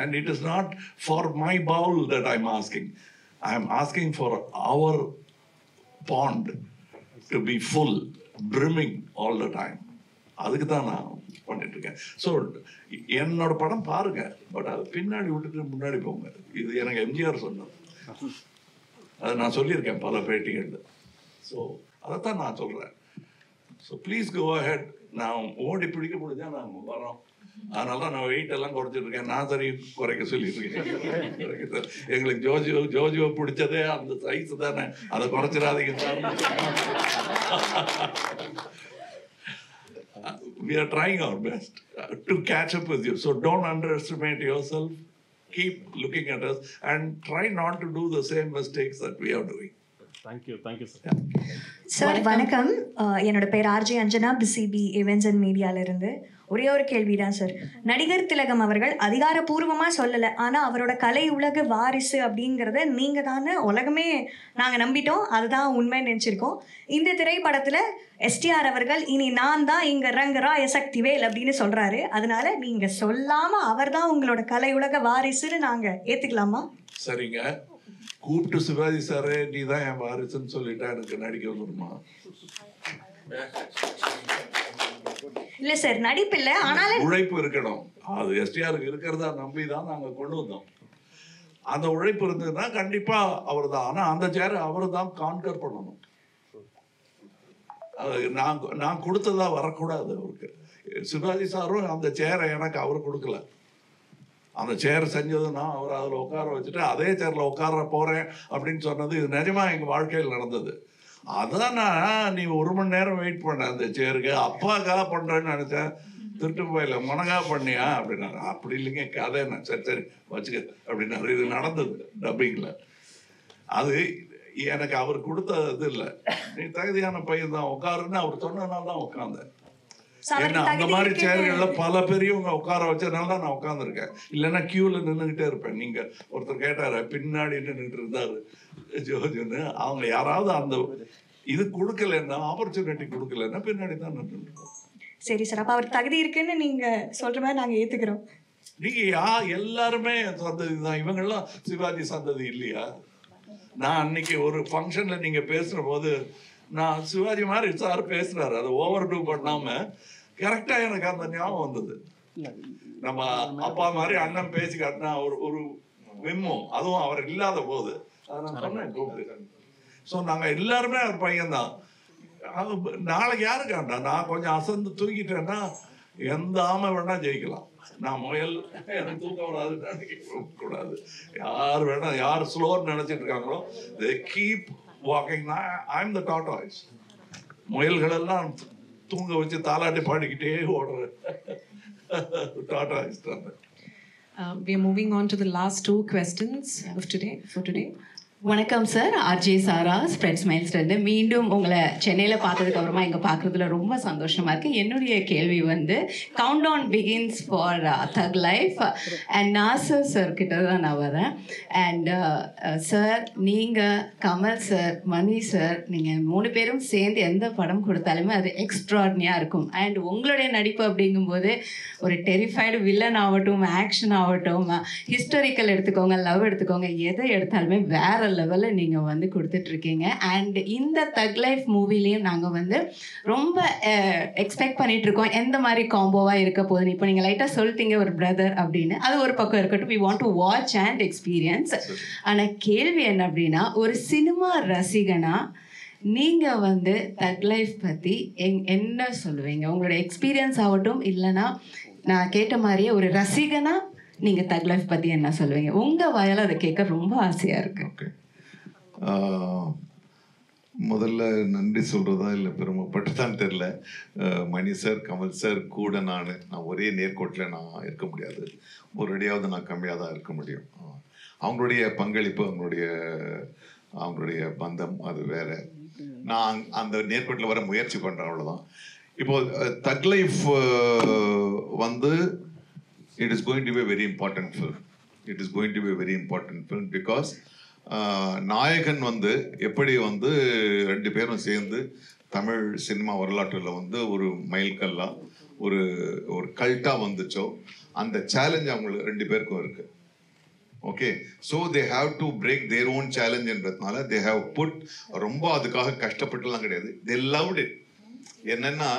and it is not for my bowl that I'm asking. I'm asking for our pond to be full, brimming all the time. அதுக்கு தான் நான் பண்ணிட்டு இருக்கேன். So என்னோட படம் பாருங்க, but அது பின்னாடி விட்டுட்டு முன்னாடி போங்க. இது எனக்கு எம்ஜிஆர் சொன்னது, அதை நான் சொல்லியிருக்கேன் பல பேட்டிகள்ல. ஸோ அதைத்தான் நான் சொல்றேன். So please go ahead. நான் ஓடி பிடிக்க முடிஞ்சா நாங்கள் வரோம். அதனால நான் வெயிட் எல்லாம் குறைச்சிருக்கேன். நான் சரி குறைக்க சொல்லியிருக்கேன். எங்களுக்கு ஜோஜியோ பிடிச்சதே அந்த சைஸ் தானே, அதை குறைச்சிடாதீங்க. we are trying our best to catch up with you. So don't underestimate yourself. Keep looking at us and try not to do the same mistakes that we are doing. Thank you sir. Sir வணக்கம். என்னோட பேர் RJ Anjana, PCB events and மீடியால இருந்து. ஒரே ஒரு கேள்வி தான் sir. நடிகர் திலகம் அவர்கள் அதிகாரப்பூர்வமா சொல்லலை, ஆனா அவரோட கலை உலக வாரிசு அப்படிங்கிறத நீங்க தானே உலகமே நாங்க நம்பிட்டோம், அதுதான் உண்மைன்னு நினைச்சிருக்கோம். இந்த திரைப்படத்துல எஸ்டிஆர் அவர்கள் இனி நான் தான் இங்க ரங்கராய சக்திவேல் அப்படின்னு சொல்றாரு. அதனால நீங்க சொல்லாம அவர் தான் உங்களோட கலை உலக வாரிசுன்னு நாங்க ஏத்துக்கலாமா? சரிங்க, கூப்பிட்டு சிவாஜி சாரே நீ தான் என் வாரிசுன்னு சொல்லிட்டா எனக்கு நடிக்க வந்துருமா? இல்ல சார், நடிப்பு இல்ல, ஆனாலும் உழைப்பு இருக்கணும். அது எஸ்டிஆருக்கு இருக்கிறதா நம்பி தான் நாங்க கொண்டு வந்தோம். அந்த உழைப்பு இருந்ததுன்னா கண்டிப்பா அவர் தான். ஆனா அந்த சேரை அவர் தான் கான்கர் பண்ணணும். நான் கொடுத்ததா வரக்கூடாது அவருக்கு. சிவாஜி சாரும் அந்த சேரை எனக்கு அவர் கொடுக்கல. அந்த சேர் செஞ்சதுன்னா அவர் அதில் உட்கார வச்சுட்டு அதே சேரில் உட்கார போகிறேன் அப்படின்னு சொன்னது இது நிஜமாக எங்கள் வாழ்க்கையில் நடந்தது. அதான் நீ 1 மணி நேரம் வெயிட் பண்ண அந்த சேருக்கு, அப்பாக்காக பண்ணுறேன்னு நினச்சேன், திருட்டு போயில உனக்காக பண்ணியா அப்படின்னாரு. அப்படி இல்லைங்க, கதை என்ன, சரி வச்சுக்க அப்படின்னாரு. இது நடந்தது டப்பிங்கில். அது எனக்கு அவர் கொடுத்த இது இல்லை, நீ தகுதியான பையன் தான் உட்காருன்னு அவர் சொன்னதுனால தான் உட்காந்தேன். ஏன்னா அந்த மாதிரி சேர்கள்ல பல பெரியவங்க உட்கார வச்சதுனால தான் நான் உட்காந்துருக்கேன். இல்லைன்னா கியூல நின்றுகிட்டே இருப்பேன். நீங்க ஒருத்தர் கேட்டாரு, பின்னாடி நின்றுட்டு இருந்தாரு ஜோஜுன்னு. அவங்க யாராவது அந்த இது கொடுக்கலன்னா, ஆப்பர்ச்சுனிட்டி கொடுக்கலன்னா பின்னாடி தான் நின்று. சரி சார், அப்ப அவர் தகுதி இருக்குன்னு நீங்க சொல்ற மாதிரி நாங்க ஏத்துக்கிறோம். நீங்க எல்லாருமே சந்ததி தான். இவங்கெல்லாம் சிவாஜி சந்ததி இல்லையா? நான் அன்னைக்கு ஒரு ஃபங்க்ஷன்ல நீங்க பேசுற போது நான் சிவாஜி மாதிரி சார் பேசுறாரு, அதை ஓவர் டூ பண்ணாம கரெக்டா எனக்கு அந்த ஞாபகம் வந்தது. நம்ம அப்பா மாதிரி அண்ணன் பேசி காட்டினா ஒரு விம்மும், அதுவும் அவர் இல்லாத போது அதை நான் சொன்னேன் கூப்பிட்டு. ஸோ நாங்க எல்லாருமே அவர் பையன்தான். நாளைக்கு யாரு காண்டா, நான் கொஞ்சம் அசந்து தூக்கிட்டேன்னா எந்த ஆமை வேணா ஜெயிக்கலாம். நான் முயல் எனக்கு தூக்கம் வராது நினைக்க கூடாது. யார் வேணா, யார் ஸ்லோன்னு நினைச்சிட்டு இருக்காங்களோ they keep walking. I'm the tortoise. முயல்கள் எல்லாம் தூங்க வச்சு தாலாட்டி பாடிக்கிட்டே ஓடுற tortoise தான். We are moving on to the last 2 questions of today. வணக்கம் சார், ஆர்ஜே சாரா, ஸ்ப்ரெட் ஸ்மைல்ஸ்லேருந்து. மீண்டும் உங்களை சென்னையில் பார்த்ததுக்கு அப்புறமா இங்கே பார்க்குறதுல ரொம்ப சந்தோஷமாக இருக்குது. என்னுடைய கேள்வி வந்து கவுண்ட் டவுன் பிகின்ஸ் ஃபார் தக் லைஃப் அண்ட் நாசர் சார் கிட்ட தான் நான் வரேன். அண்ட் சார், நீங்கள், கமல் சார், மணி சார், நீங்கள் 3 பேரும் சேர்ந்து எந்த படம் கொடுத்தாலுமே அது எக்ஸ்ட்ராடினியாக இருக்கும். அண்ட் உங்களுடைய நடிப்பு அப்படிங்கும்போது ஒரு டெரிஃபைடு வில்லன் ஆகட்டும், ஆக்ஷன் ஆகட்டும், ஹிஸ்டாரிக்கல் எடுத்துக்கோங்க, லவ் எடுத்துக்கோங்க, எதை எடுத்தாலுமே வேற லெவலில் நீங்கள் வந்து கொடுத்துட்ருக்கீங்க. அண்ட் இந்த தக் லைஃப் மூவிலையும் நாங்கள் வந்து ரொம்ப எக்ஸ்பெக்ட் பண்ணிகிட்ருக்கோம் எந்த மாதிரி காம்போவாக இருக்க போகுதுன்னு. இப்போ நீங்கள் லைட்டாக சொல்லிட்டீங்க ஒரு பிரதர் அப்படின்னு, அது ஒரு பக்கம் இருக்கட்டும். We want to watch and experience. ஆனால் கேள்வி என்ன அப்படின்னா, ஒரு சினிமா ரசிகனா நீங்கள் வந்து தக் லைஃப் பற்றி என்ன சொல்லுவீங்க? உங்களோட எக்ஸ்பீரியன்ஸ் ஆகட்டும், இல்லைனா நான் கேட்ட மாதிரியே ஒரு ரசிகனா நீங்கள் தக் லைஃப் பற்றி என்ன சொல்லுவீங்க? உங்கள் வாயால் அதை கேட்க ரொம்ப ஆசையாக இருக்கு. ஓகே, முதல்ல நன்றி சொல்கிறதா இல்லை பெருமைப்பட்டுதான் தெரில. மணி சார், கமல் சார் கூட நான் ஒரே நேர்கோட்டில் நான் இருக்க முடியாது. ஒரு அடியாவது நான் கம்மியாக தான் இருக்க முடியும். அவங்களுடைய பங்களிப்பு, அவங்களுடைய பந்தம் அது வேற. நான் அந்த நேர்கோட்டில் வர முயற்சி பண்ணுறேன், அவ்வளோதான். இப்போ தக் லைஃப் வந்து it is going to be a very important film. It is going to be a very important film because நாயகன் வந்து எப்படி வந்து 2 பேரும் சேர்ந்து தமிழ் சினிமா வரலாற்றில் வந்து ஒரு மைல்கல்லா, ஒரு கல்ட்டாக வந்துச்சோ, அந்த சேலஞ்ச் அவங்களுக்கு 2 பேருக்கும் இருக்கு. Okay, so they have to break their own சேலஞ்சுன்றதுனால தே ஹாவ் புட், ரொம்ப அதுக்காக கஷ்டப்பட்டுலாம் கிடையாது. They loved it. என்னன்னா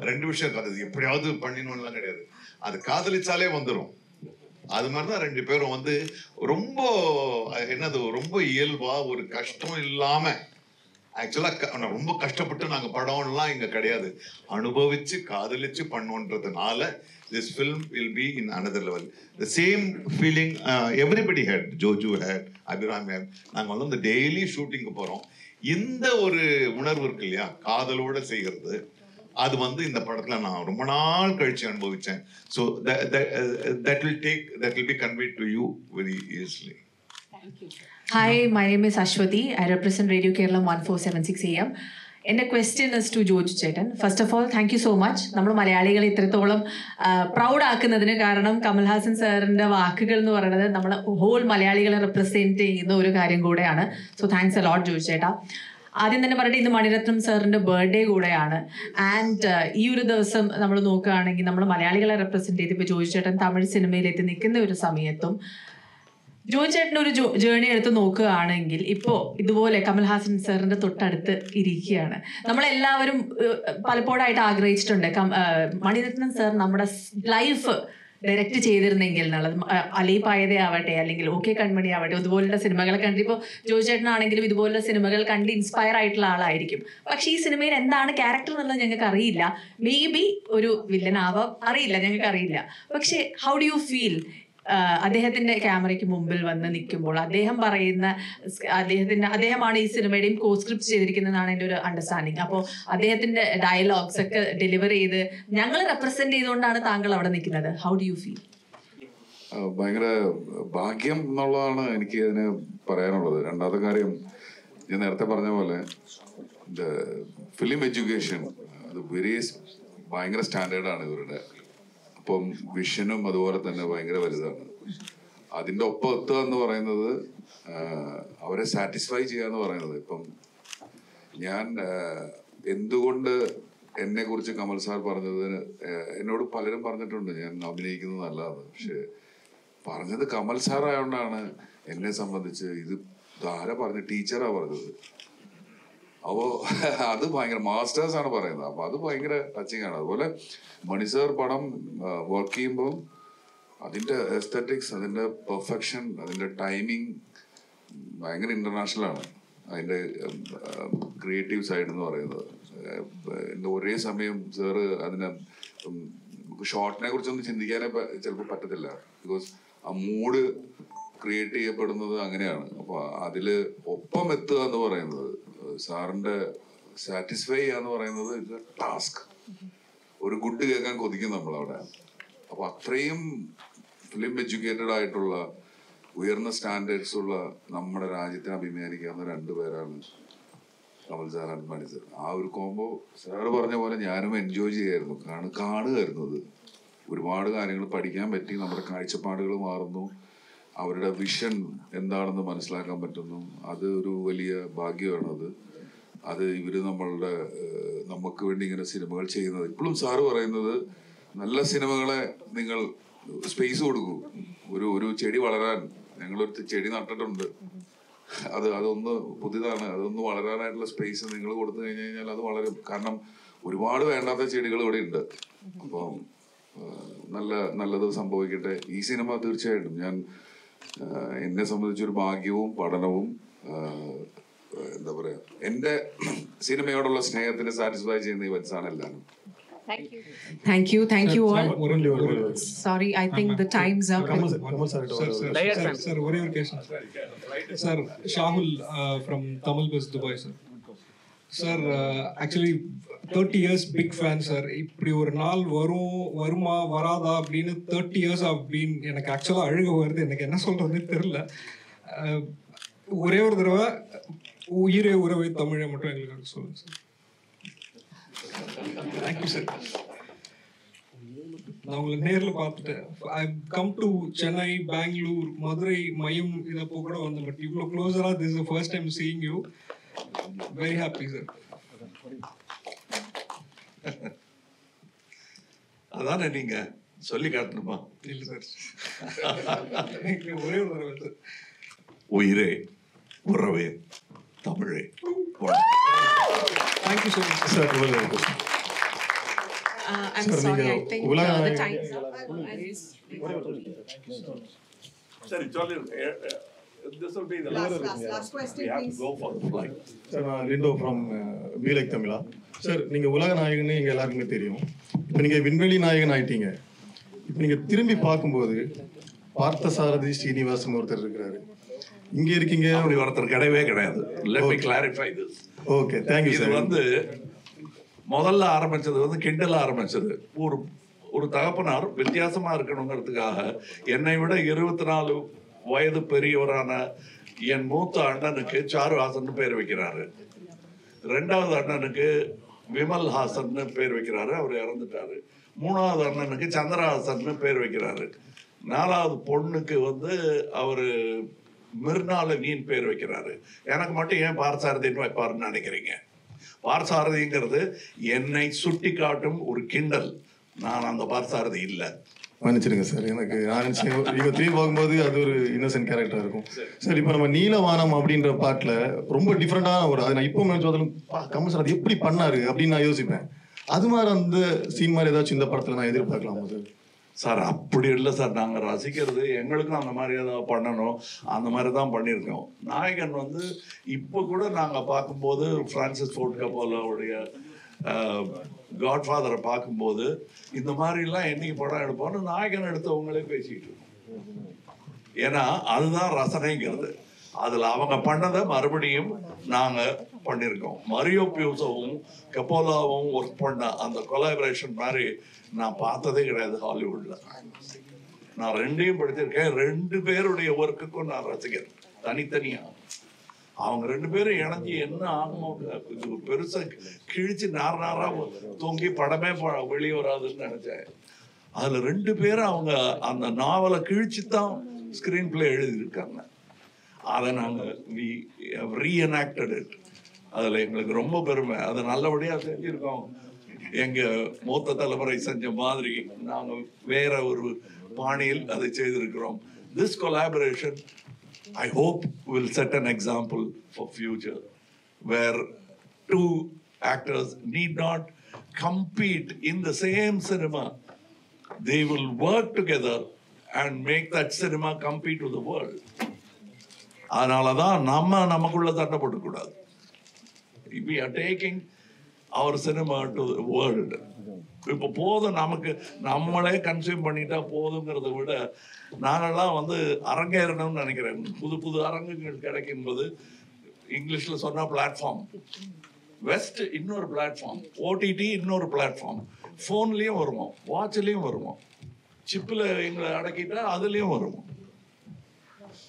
2 விஷயம், அது எப்படியாவது பண்ணிடணும்லாம் கிடையாது, அது காதலிச்சாலே வந்துடும். அது மாதிரிதான் 2 பேரும் வந்து ரொம்ப ரொம்ப இயல்பா, ஒரு கஷ்டம் இல்லாம, ஆக்சுவலா ரொம்ப கஷ்டப்பட்டு நாங்க படம்லாம் இங்க கிடையாது, அனுபவிச்சு காதலிச்சு பண்ணோன்றதுனால this film will be in another level. The same feeling everybody had. Joju had, Abhiram had. நாங்க வந்து இந்த டெய்லி ஷூட்டிங்கு போறோம். இந்த ஒரு உணர்வு இருக்கு இல்லையா, காதலோட செய்கிறது, அது வந்து இந்த படத்துல நான் ரொம்ப நாள் கழிச்சு அனுபவிச்சேன். So that will be conveyed to you very easily. Hi, my name is Ashwati. I represent Radio Kerala 1476 AM. എൻ്റെ ക്വസ്റ്റ്യൻ ഇസ് ടു ജോജു ചേട്ടൻ. First of all thank you so much. നമ്മൾ മലയാളികളെ ഇത്രത്തോളം പ്രൗഡ് ആക്കുന്നതിന് കാരണം കമൽഹാസൻ സാറിൻ്റെ വാക്കുകൾ എന്ന് പറയുന്നത് നമ്മൾ ഹോൾ മലയാളികളെ റെപ്രസെൻറ്റ് ചെയ്യുന്ന ഒരു കാര്യം കൂടെയാണ്. So thanks a lot Joju ചേട്ടാ. ആദ്യം തന്നെ പറയട്ടെ, ഇന്ന് മണിരത്നം സാറിൻ്റെ ബർത്ത്ഡേ കൂടെയാണ്. ആൻഡ് ഈ ഒരു ദിവസം നമ്മൾ നോക്കുകയാണെങ്കിൽ നമ്മൾ മലയാളികളെ റെപ്രസെൻറ്റ് ചെയ്ത് ഇപ്പോൾ ജോജു ചേട്ടൻ തമിഴ് സിനിമയിലെത്തി നിൽക്കുന്ന ഒരു സമയത്തും ജോജു ചേട്ടൻ ഒരു ജേർണി എടുത്ത് നോക്കുകയാണെങ്കിൽ ഇപ്പോൾ ഇതുപോലെ കമൽഹാസൻ സാറിന്റെ തൊട്ടടുത്ത് ഇരിക്കുകയാണ്. നമ്മളെല്ലാവരും പലപ്പോഴായിട്ട് ആഗ്രഹിച്ചിട്ടുണ്ട് മണിരത്നം സാർ നമ്മുടെ ലൈഫ് ഡയറക്റ്റ് ചെയ്തിരുന്നെങ്കിൽ എന്നുള്ളത്. അലീപായതേ ആവട്ടെ അല്ലെങ്കിൽ ഓക്കെ കൺമണി ആവട്ടെ, ഇതുപോലുള്ള സിനിമകൾ കണ്ട് ഇപ്പോൾ ജോജു ചേട്ടനാണെങ്കിലും ഇതുപോലുള്ള സിനിമകൾ കണ്ട് ഇൻസ്പയർ ആയിട്ടുള്ള ആളായിരിക്കും. പക്ഷേ ഈ സിനിമയിൽ എന്താണ് ക്യാരക്ടർ എന്നുള്ളത് ഞങ്ങൾക്ക് അറിയില്ല. മേ ബി ഒരു വില്ലൻ ആവാം, അറിയില്ല, ഞങ്ങൾക്ക് അറിയില്ല. പക്ഷേ ഹൗ ഡു യു ഫീൽ അദ്ദേഹത്തിന്റെ ക്യാമറയ്ക്ക് മുമ്പിൽ വന്ന് നിൽക്കുമ്പോൾ അദ്ദേഹം പറയുന്ന അദ്ദേഹമാണ് ഈ സിനിമയുടെയും കോസ്ക്രിപ്റ്റ് ചെയ്തിരിക്കുന്നതാണ് എൻ്റെ ഒരു അണ്ടർസ്റ്റാൻഡിങ്. അപ്പോൾ അദ്ദേഹത്തിന്റെ ഡയലോഗ്സ് ഒക്കെ ഡെലിവർ ചെയ്ത് ഞങ്ങൾ റെപ്രസെന്റ് ചെയ്തുകൊണ്ടാണ് താങ്കൾ അവിടെ നിൽക്കുന്നത്. How do you feel? ഭയങ്കര ഭാഗ്യം എന്നുള്ളതാണ് എനിക്ക് അതിന് പറയാനുള്ളത്. രണ്ടാമത്തെ കാര്യം, ഞാൻ നേരത്തെ പറഞ്ഞ പോലെ ഫിലിം എഡ്യൂക്കേഷൻ അത് ഭയങ്കര സ്റ്റാൻഡേർഡാണ് ഇവരുടെ. അപ്പം വിഷനും അതുപോലെ തന്നെ ഭയങ്കര വലുതാണ്. അതിൻ്റെ ഒപ്പം എത്തുക എന്ന് പറയുന്നത് അവരെ സാറ്റിസ്ഫൈ ചെയ്യുക എന്ന് പറയുന്നത്. ഇപ്പം ഞാൻ എന്തുകൊണ്ട് എന്നെ കുറിച്ച് കമൽ സാർ പറഞ്ഞതിന് എന്നോട് പലരും പറഞ്ഞിട്ടുണ്ട് ഞാൻ അഭിനയിക്കുന്നത് നല്ലതാണ്. പക്ഷെ പറഞ്ഞത് കമൽ സാർ ആയതുകൊണ്ടാണ് എന്നെ സംബന്ധിച്ച് ഇത് ആരാ പറഞ്ഞ ടീച്ചറാ പറഞ്ഞത്. അപ്പോൾ അത് ഭയങ്കര മാസ്റ്റേഴ്സ് ആണ് പറയുന്നത്. അപ്പൊ അത് ഭയങ്കര ടച്ചിങ് ആണ്. അതുപോലെ മണി സാർ പടം വർക്ക് ചെയ്യുമ്പോൾ അതിന്റെ എസ്തറ്റിക്സ്, അതിന്റെ പെർഫെക്ഷൻ, അതിന്റെ ടൈമിങ് ഭയങ്കര ഇന്റർനാഷണൽ ആണ്. അതിന്റെ ക്രിയേറ്റീവ് സൈഡ് എന്ന് പറയുന്നത് ഒരേ സമയം സാറ് അതിനെ ഷോർട്ടിനെ കുറിച്ചൊന്നും ചിന്തിക്കാനേ ചിലപ്പോൾ പറ്റത്തില്ല. ബിക്കോസ് ആ മൂഡ് ക്രിയേറ്റ് ചെയ്യപ്പെടുന്നത് അങ്ങനെയാണ്. അപ്പൊ അതില് ഒപ്പം എത്തുക എന്ന് പറയുന്നത്, സാറിന്റെ സാറ്റിസ്ഫൈ ചെയ്യാന്ന് പറയുന്നത് ഇത് ടാസ്ക്. ഒരു ഗുഡ് കേൾക്കാൻ കൊതിക്കും നമ്മളവിടെ. അപ്പൊ അത്രയും ഫിലിം എഡ്യൂക്കേറ്റഡ് ആയിട്ടുള്ള ഉയർന്ന സ്റ്റാൻഡേർഡ്സ് ഉള്ള നമ്മുടെ രാജ്യത്തിന് അഭിമാനിക്കാവുന്ന രണ്ടുപേരാണ് Kamal sir and Mani sir. ആ ഒരു കോംബോ സാറ് പറഞ്ഞ പോലെ ഞാനും എൻജോയ് ചെയ്യായിരുന്നു, കാണുകയായിരുന്നത്. ഒരുപാട് കാര്യങ്ങൾ പഠിക്കാൻ പറ്റി, നമ്മുടെ കാഴ്ചപ്പാടുകൾ മാറുന്നു, അവരുടെ വിഷൻ എന്താണെന്ന് മനസ്സിലാക്കാൻ പറ്റുന്നു. അത് ഒരു വലിയ ഭാഗ്യമാണ്. അത് ഇവര് നമുക്ക് വേണ്ടി ഇങ്ങനെ സിനിമകൾ ചെയ്യുന്നത്. ഇപ്പോഴും സാറ് പറയുന്നത് നല്ല സിനിമകളെ നിങ്ങൾ സ്പേസ് കൊടുക്കൂ. ഒരു ചെടി വളരാൻ ഞങ്ങളൊരു ചെടി നട്ടിട്ടുണ്ട്, അതൊന്ന് പുതിയതാണ്, അതൊന്ന് വളരാനായിട്ടുള്ള സ്പേസ് നിങ്ങൾ കൊടുത്തു കഴിഞ്ഞാൽ അത് വളരും. കാരണം ഒരുപാട് വേണ്ടാത്ത ചെടികൾ ഇവിടെ ഉണ്ട്. അപ്പം നല്ലത് സംഭവിക്കട്ടെ. ഈ സിനിമ തീർച്ചയായിട്ടും എന്നെ സംബന്ധിച്ചൊരു ഭാഗ്യവും പഠനവും എന്താ പറയാ, എന്റെ സിനിമയോടുള്ള സ്നേഹത്തിന് സാറ്റിസ്ഫൈ ചെയ്യുന്ന ഇവന്റ്സാണ് എല്ലാവരും. Thank you all. Sorry, I think the time's up. Sir, one more question. Sir, Shahul from Tamil Bus Dubai, sir. Sir, actually 30 years big fan, sir. இப்படி ஒரு நாள் வருமா வராதா அப்படின்னு 30 years I've been, எனக்கு ஆக்சுவலாக அழுக வருது, எனக்கு என்ன சொல்றதுன்னு தெரியல. ஒரே ஒரு தடவை உயிரே உறவை தமிழை மட்டும் எங்களுக்கு சொல்லுங்க சார். Thank you sir. நான் உங்களை நேரில் பார்த்துட்டேன். I come to Chennai, Bangalore, Madurai, மயம் இதப்போ கூட வந்தேன். பட் இவ்வளோ க்ளோஸராக this is the first time seeing you. Very happy sir. அதானே நீங்க சொல்லி காட்டணுமா? இல்லை சார், ஒரே ஒரு தடவை சார். உயிரே உறவே தமிழே. Thank you so much sir. I'm sorry, I think the time's up. Sorry, this will be the last question. We have to go for the flight. Sir, நான் லிண்டோ from Be Like Tamila. Sir, நீங்கள் உலக நாயகன்னு எங்கள் எல்லாருக்குமே தெரியும். இப்போ நீங்கள் விண்வெளி நாயகன் ஆயிட்டீங்க. இப்போ நீங்கள் திரும்பி பார்க்கும்போது பார்த்தசாரதி ஸ்ரீனிவாசன் ஒருத்தர் இருக்கிறாரு. இங்கே இருக்கீங்க, அப்படி ஒருத்தர் கிடையவே கிடையாது. Let me clarify this. Okay, thank you sir. இது முதல்ல ஆரம்பிச்சது வந்து கிண்டல் ஆரம்பிச்சது. ஒரு தகப்பனார் வித்தியாசமா இருக்கணுங்கிறதுக்காக என்னை விட 24 வயது பெரியவரான என் மூத்த அண்ணனுக்கு சாருஹாசன் பேர் வைக்கிறாரு. 2வது அண்ணனுக்கு விமல் ஹாசன் பேர் வைக்கிறாரு, அவர் இறந்துட்டாரு. 3வது அண்ணனுக்கு சந்திரஹாசன் பேர் வைக்கிறாரு. 4வது பொண்ணுக்கு வந்து அவரு மிர்னாலினின்னு பேர் வைக்கிறாரு. எனக்கு மட்டும் ஏன் பார்த்தசாரதின்னு வைப்பாருன்னு நினைக்கிறீங்க? பார்த்தசாரதிங்கிறது என்னை சுட்டி காட்டும் ஒரு கிண்டல். நான் அந்த பார்த்தசாரதி இல்லை. மன்னிச்சிடுங்க சார், எனக்கு இவங்க திரும்பி பார்க்கும்போது அது ஒரு இன்னசென்ட் கேரக்டராக இருக்கும் சார். இப்போ நம்ம நீலவானம் அப்படின்ற பாட்டில் ரொம்ப டிஃப்ரெண்டான ஒரு, அது நான் இப்போ நினைச்சாலும் கமல் சார் அது எப்படி பண்ணாரு அப்படின்னு நான் யோசிப்பேன். அது மாதிரி அந்த சீன் மாதிரி ஏதாச்சும் இந்த படத்தில் நான் எதிர்பார்க்கலாமா சார்? சார் அப்படி இல்லை சார், நாங்கள் ரசிக்கிறது எங்களுக்கும் அந்த மாதிரி ஏதாவது பண்ணணும், அந்த மாதிரி தான் பண்ணியிருக்கோம். நாயகன் வந்து இப்போ கூட நாங்கள் பார்க்கும்போது பிரான்சிஸ் ஃபோர்ட் கப்போலாவுடைய காட்ஃபாதரை பார்க்கும்போது இந்த மாதிரிலாம் என்னைக்கு படம் எடுப்போம்னு நாயகன் எடுத்தவங்களே பேசிக்கிட்டு இருக்கோம். ஏன்னா அதுதான் ரசனைங்கிறது. அதில் அவங்க பண்ணதை மறுபடியும் நாங்கள் பண்ணியிருக்கோம். மரியோ பியூசோவும் கப்போலாவும் ஒர்க் பண்ண அந்த கொலாபரேஷன் மாதிரி நான் பார்த்ததே கிடையாது ஹாலிவுட்ல. நான் 2யும் படிச்சிருக்கேன். 2 பேருடைய ஒர்க்குக்கும் நான் ரசிக்கிறேன் தனித்தனியா. அவங்க 2 பேரும் இணைஞ்சி என்ன ஆகும், பெருசா கிழிச்சு நாரா தொங்கி படமே வெளியே வராதுன்னு நினைச்சேன். அதுல 2 பேரும் அவங்க அந்த நாவலை கிழிச்சு தான் ஸ்கிரீன் பிளே எழுதியிருக்காங்க. அதை நாங்கள் ரீஎனாக்டட் இட். அதில் எங்களுக்கு ரொம்ப பெருமை. அதை நல்லபடியாக செஞ்சுருக்கோம். எங்கள் மூத்த தலைமுறை செஞ்ச மாதிரி நாங்கள் வேற ஒரு பாணியில் அதை செய்திருக்கிறோம். This collaboration I hope will set an example for future where 2 actors need not compete in the same cinema. They will work together and make that cinema compete with the world. அதனாலதான் நமக்குள்ள சண்டை போடக்கூடாது. We are taking our cinema to the world. இப்போ போதும், நமக்கு நம்மளே consume பண்ணிட்டா போதுங்கிறத விட நாங்கள்லாம் வந்து அரங்கேறணும்னு நினைக்கிறேன். புது அரங்குகள் கிடைக்கும்போது இங்கிலீஷ்ல சொன்னா பிளாட்ஃபார்ம், வெஸ்ட் இன்னொரு பிளாட்ஃபார்ம், ஓடிடி இன்னொரு பிளாட்ஃபார்ம், ஃபோன்லேயும் வருவோம், வாட்ச்லேயும் வருவோம், சிப்பில் எங்களை அடக்கிட்டா அதுலேயும் வருவோம்.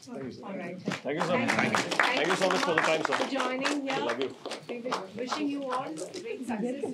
All right. Thank you so much. Thank you so much for the time, sir. For joining here. I love you. Wishing you all great success.